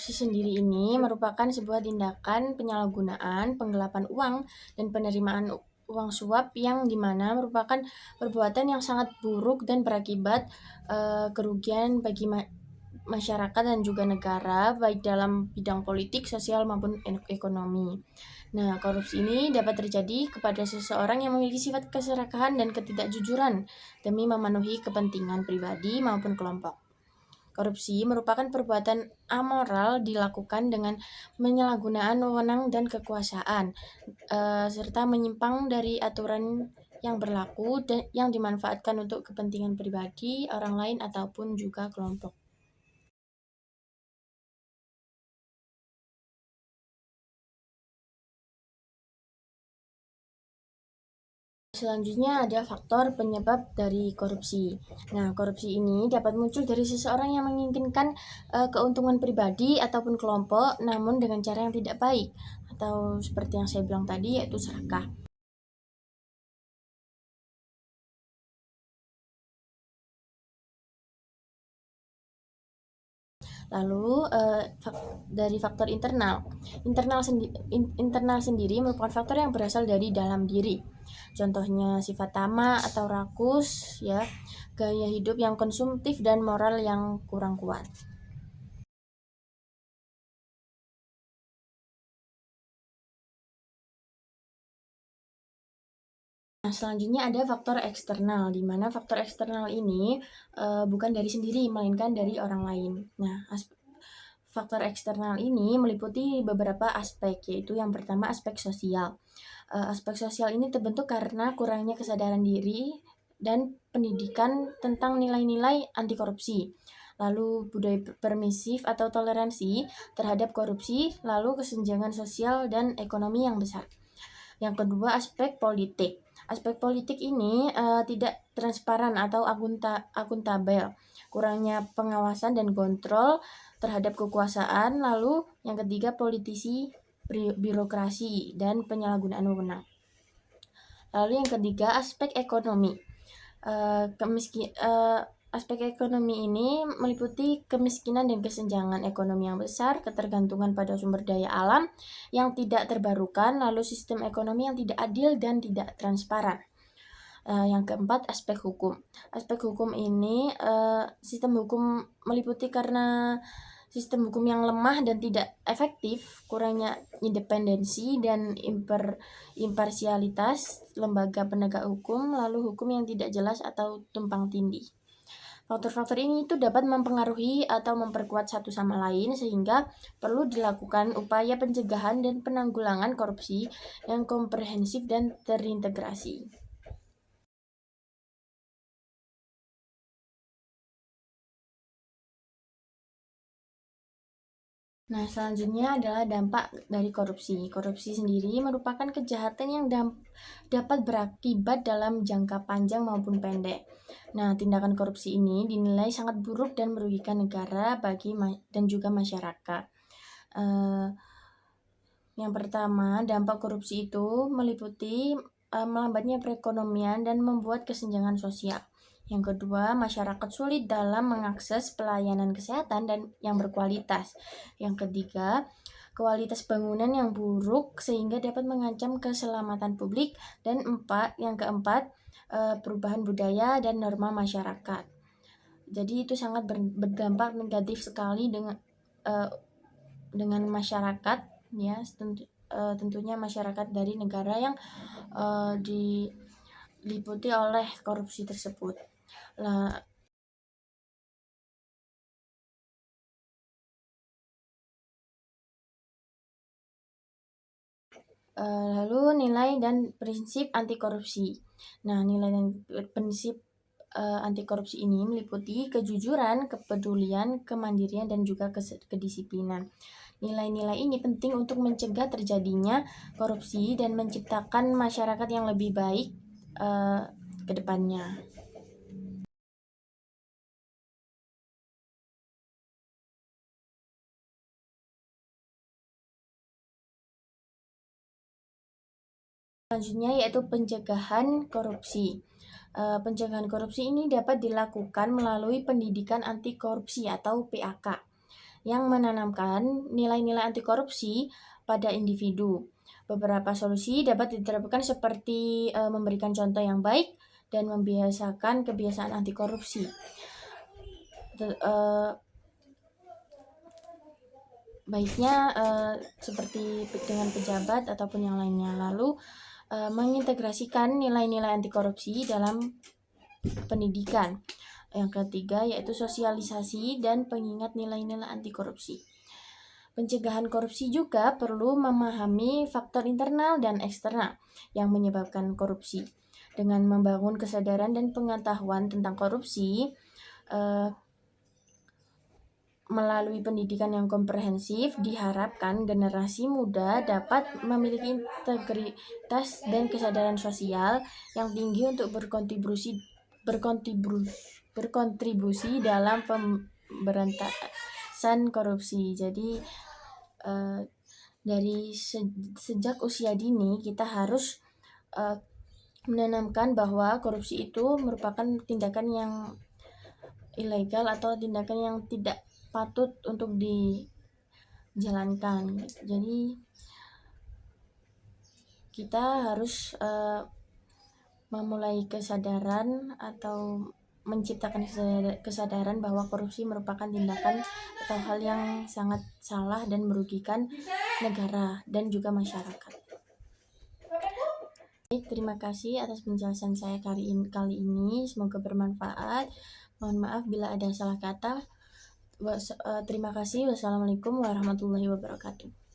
korupsi sendiri ini merupakan sebuah tindakan penyalahgunaan, penggelapan uang, dan penerimaan uang suap yang dimana merupakan perbuatan yang sangat buruk dan berakibat kerugian bagi masyarakat dan juga negara, baik dalam bidang politik, sosial, maupun ekonomi. Nah, korupsi ini dapat terjadi kepada seseorang yang memiliki sifat keserakahan dan ketidakjujuran demi memenuhi kepentingan pribadi maupun kelompok. Korupsi merupakan perbuatan amoral dilakukan dengan penyalahgunaan wewenang dan kekuasaan, serta menyimpang dari aturan yang berlaku dan yang dimanfaatkan untuk kepentingan pribadi, orang lain, ataupun juga kelompok. Selanjutnya ada faktor penyebab dari korupsi. Nah, korupsi ini dapat muncul dari seseorang yang menginginkan keuntungan pribadi ataupun kelompok, namun dengan cara yang tidak baik, atau seperti yang saya bilang tadi, yaitu serakah. Lalu dari faktor internal sendiri merupakan faktor yang berasal dari dalam diri. Contohnya sifat tamak atau rakus, ya, gaya hidup yang konsumtif dan moral yang kurang kuat. Nah, selanjutnya ada faktor eksternal, di mana faktor eksternal ini bukan dari sendiri, melainkan dari orang lain. Nah, faktor eksternal ini meliputi beberapa aspek, yaitu yang pertama aspek sosial. Aspek sosial ini terbentuk karena kurangnya kesadaran diri dan pendidikan tentang nilai-nilai anti korupsi. Lalu budaya permisif atau toleransi terhadap korupsi, lalu kesenjangan sosial dan ekonomi yang besar. Yang kedua, aspek politik. Aspek politik ini tidak transparan atau akuntabel, kurangnya pengawasan dan kontrol terhadap kekuasaan. Lalu yang ketiga, politisi, birokrasi, dan penyalahgunaan wewenang. Lalu yang ketiga, aspek ekonomi. Aspek ekonomi ini meliputi kemiskinan dan kesenjangan ekonomi yang besar, ketergantungan pada sumber daya alam yang tidak terbarukan, lalu sistem ekonomi yang tidak adil dan tidak transparan. Yang keempat, aspek hukum. Aspek hukum ini sistem hukum meliputi karena sistem hukum yang lemah dan tidak efektif, kurangnya independensi dan imparsialitas lembaga penegak hukum, lalu hukum yang tidak jelas atau tumpang tindih. Faktor-faktor ini itu dapat mempengaruhi atau memperkuat satu sama lain sehingga perlu dilakukan upaya pencegahan dan penanggulangan korupsi yang komprehensif dan terintegrasi. Nah, selanjutnya adalah dampak dari korupsi. Korupsi sendiri merupakan kejahatan yang dapat berakibat dalam jangka panjang maupun pendek. Nah, tindakan korupsi ini dinilai sangat buruk dan merugikan negara dan juga masyarakat. Yang pertama, dampak korupsi itu meliputi melambatnya perekonomian dan membuat kesenjangan sosial. Yang kedua, masyarakat sulit dalam mengakses pelayanan kesehatan dan yang berkualitas. Yang ketiga, kualitas bangunan yang buruk sehingga dapat mengancam keselamatan publik. Dan yang keempat, perubahan budaya dan norma masyarakat. Jadi itu sangat berdampak negatif sekali dengan masyarakat, ya, tentunya masyarakat dari negara yang diliputi oleh korupsi tersebut. Lalu nilai dan prinsip anti korupsi. Nah, nilai dan prinsip anti korupsi ini meliputi kejujuran, kepedulian, kemandirian, dan juga kedisiplinan. Nilai-nilai ini penting untuk mencegah terjadinya korupsi dan menciptakan masyarakat yang lebih baik ke depannya. Selanjutnya yaitu pencegahan korupsi. Pencegahan korupsi ini dapat dilakukan melalui pendidikan anti korupsi atau PAK yang menanamkan nilai-nilai anti korupsi pada individu. Beberapa solusi dapat diterapkan seperti memberikan contoh yang baik dan membiasakan kebiasaan anti korupsi. Baiknya seperti dengan pejabat ataupun yang lainnya. Lalu mengintegrasikan nilai-nilai anti korupsi dalam pendidikan. Yang ketiga yaitu sosialisasi dan pengingat nilai-nilai anti korupsi. Pencegahan korupsi juga perlu memahami faktor internal dan eksternal yang menyebabkan korupsi. Dengan membangun kesadaran dan pengetahuan tentang korupsi, melalui pendidikan yang komprehensif, diharapkan generasi muda dapat memiliki integritas dan kesadaran sosial yang tinggi untuk berkontribusi dalam pemberantasan korupsi. Jadi dari sejak usia dini kita harus menanamkan bahwa korupsi itu merupakan tindakan yang ilegal atau tindakan yang tidak patut untuk dijalankan. Jadi kita harus memulai kesadaran atau menciptakan kesadaran bahwa korupsi merupakan tindakan atau hal yang sangat salah dan merugikan negara dan juga masyarakat. Baik, terima kasih atas penjelasan saya kali ini. Semoga bermanfaat. Mohon maaf bila ada salah kata. Terima kasih. Wassalamualaikum warahmatullahi wabarakatuh.